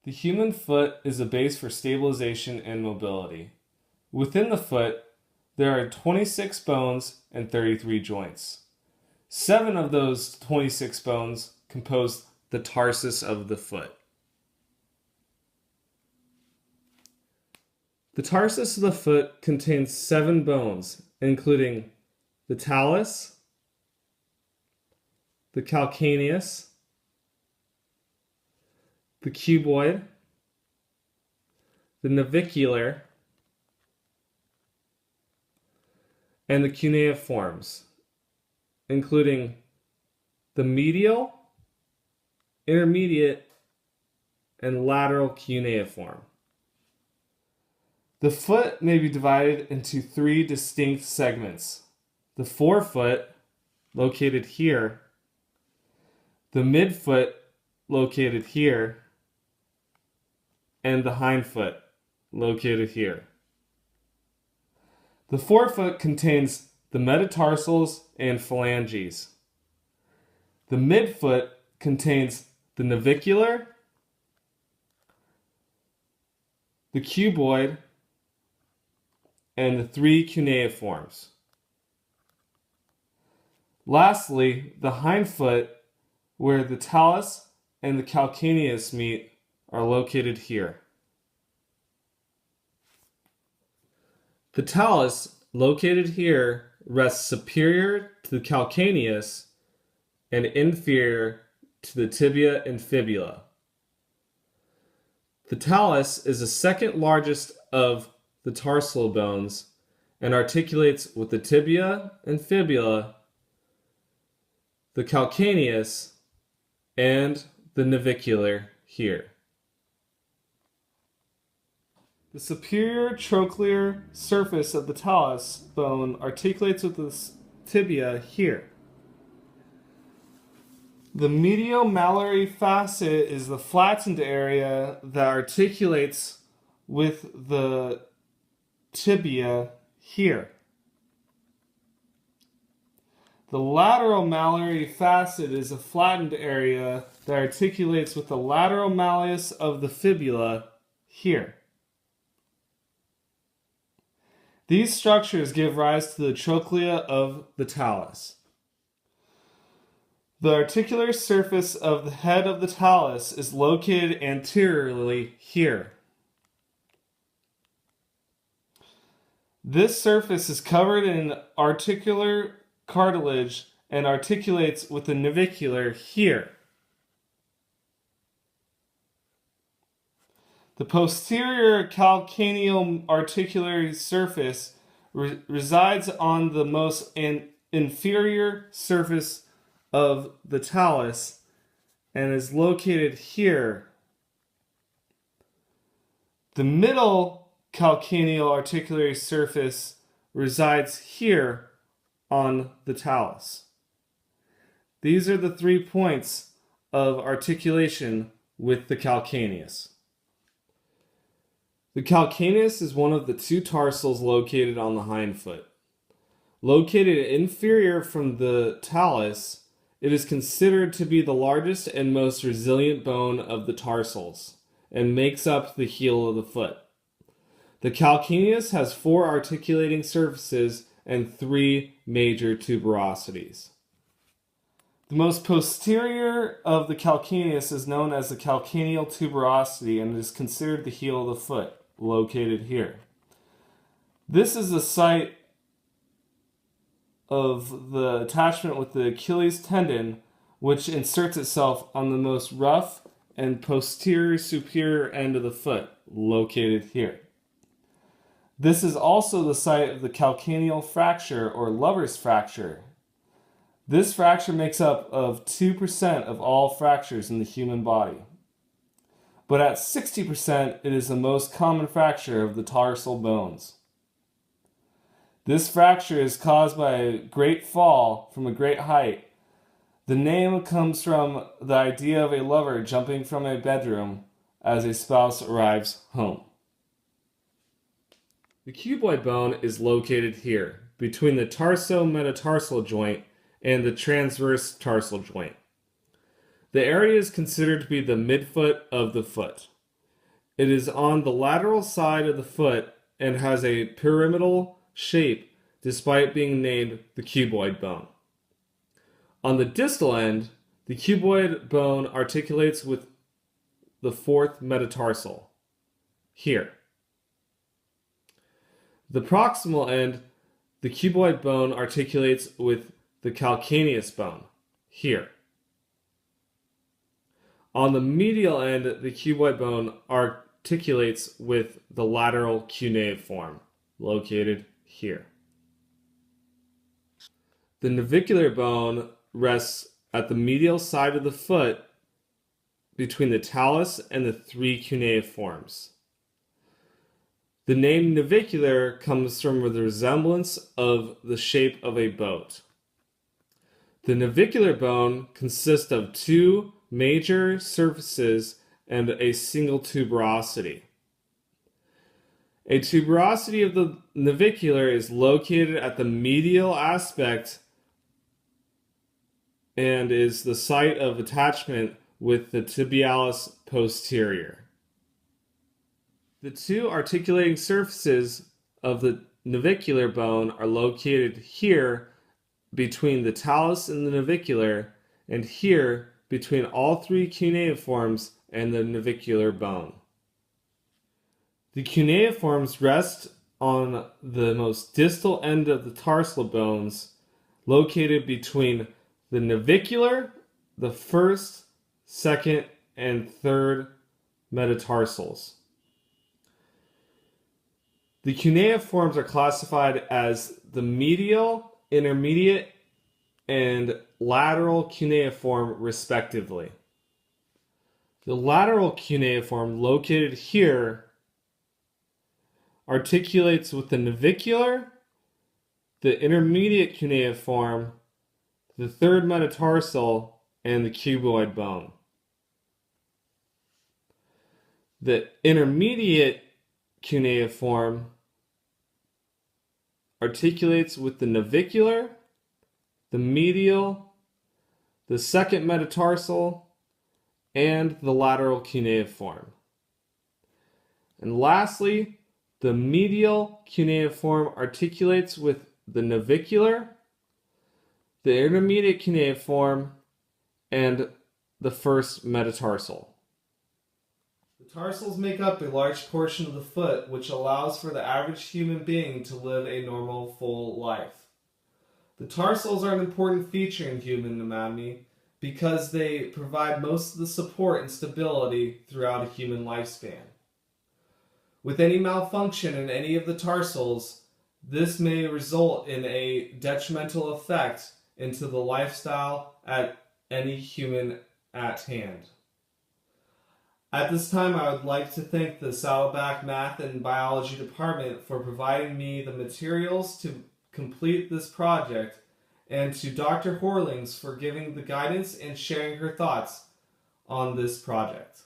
The human foot is a base for stabilization and mobility. Within the foot, there are 26 bones and 33 joints. 7 of those 26 bones compose the tarsus of the foot. The tarsus of the foot contains 7 bones, including the talus, the calcaneus, the cuboid, the navicular, and the cuneiforms, including the medial, intermediate, and lateral cuneiform. The foot may be divided into 3 distinct segments: the forefoot, located here, the midfoot, located here, and the hindfoot, located here. The forefoot contains the metatarsals and phalanges. The midfoot contains the navicular, the cuboid, and the 3 cuneiforms. Lastly, the hindfoot, where the talus and the calcaneus meet, are located here. The talus, located here, rests superior to the calcaneus and inferior to the tibia and fibula. The talus is the second largest of the tarsal bones and articulates with the tibia and fibula, the calcaneus, and the navicular here. The superior trochlear surface of the talus bone articulates with the tibia here. The medial-malleary facet is the flattened area that articulates with the tibia here. The lateral malleary facet is a flattened area that articulates with the lateral malleus of the fibula here. These structures give rise to the trochlea of the talus. The articular surface of the head of the talus is located anteriorly here. This surface is covered in articular cartilage and articulates with the navicular here. The posterior calcaneal articular surface resides on the most inferior surface of the talus and is located here. The middle calcaneal articular surface resides here on the talus. These are the 3 points of articulation with the calcaneus. The calcaneus is one of the 2 tarsals located on the hindfoot. Located inferior from the talus, it is considered to be the largest and most resilient bone of the tarsals and makes up the heel of the foot. The calcaneus has 4 articulating surfaces and 3 major tuberosities. The most posterior of the calcaneus is known as the calcaneal tuberosity and is considered the heel of the foot, located here. This is the site of the attachment with the Achilles tendon, which inserts itself on the most rough and posterior superior end of the foot, located here. This is also the site of the calcaneal fracture or lover's fracture. This fracture makes up of 2% of all fractures in the human body. But at 60%, it is the most common fracture of the tarsal bones. This fracture is caused by a great fall from a great height. The name comes from the idea of a lover jumping from a bedroom as a spouse arrives home. The cuboid bone is located here, between the tarso-metatarsal joint and the transverse tarsal joint. The area is considered to be the midfoot of the foot. It is on the lateral side of the foot and has a pyramidal shape despite being named the cuboid bone. On the distal end, the cuboid bone articulates with the fourth metatarsal, here. The proximal end, the cuboid bone articulates with the calcaneus bone, here. On the medial end, the cuboid bone articulates with the lateral cuneiform, located here. The navicular bone rests at the medial side of the foot between the talus and the three cuneiforms. The name navicular comes from the resemblance of the shape of a boat. The navicular bone consists of two major surfaces and a single tuberosity. A tuberosity of the navicular is located at the medial aspect and is the site of attachment with the tibialis posterior. The two articulating surfaces of the navicular bone are located here between the talus and the navicular, and here between all three cuneiforms and the navicular bone. The cuneiforms rest on the most distal end of the tarsal bones, located between the navicular, the first, second, and third metatarsals. The cuneiforms are classified as the medial, intermediate, and lateral cuneiform, respectively. The lateral cuneiform, located here, articulates with the navicular, the intermediate cuneiform, the third metatarsal, and the cuboid bone. The intermediate cuneiform articulates with the navicular, the medial, the second metatarsal, and the lateral cuneiform. And lastly, the medial cuneiform articulates with the navicular, the intermediate cuneiform, and the first metatarsal. The tarsals make up a large portion of the foot, which allows for the average human being to live a normal, full life. The tarsals are an important feature in human anatomy because they provide most of the support and stability throughout a human lifespan. With any malfunction in any of the tarsals, this may result in a detrimental effect into the lifestyle at any human at hand. At this time, I would like to thank the Saddleback Math and Biology Department for providing me the materials to complete this project, and to Dr. Horlings for giving the guidance and sharing her thoughts on this project.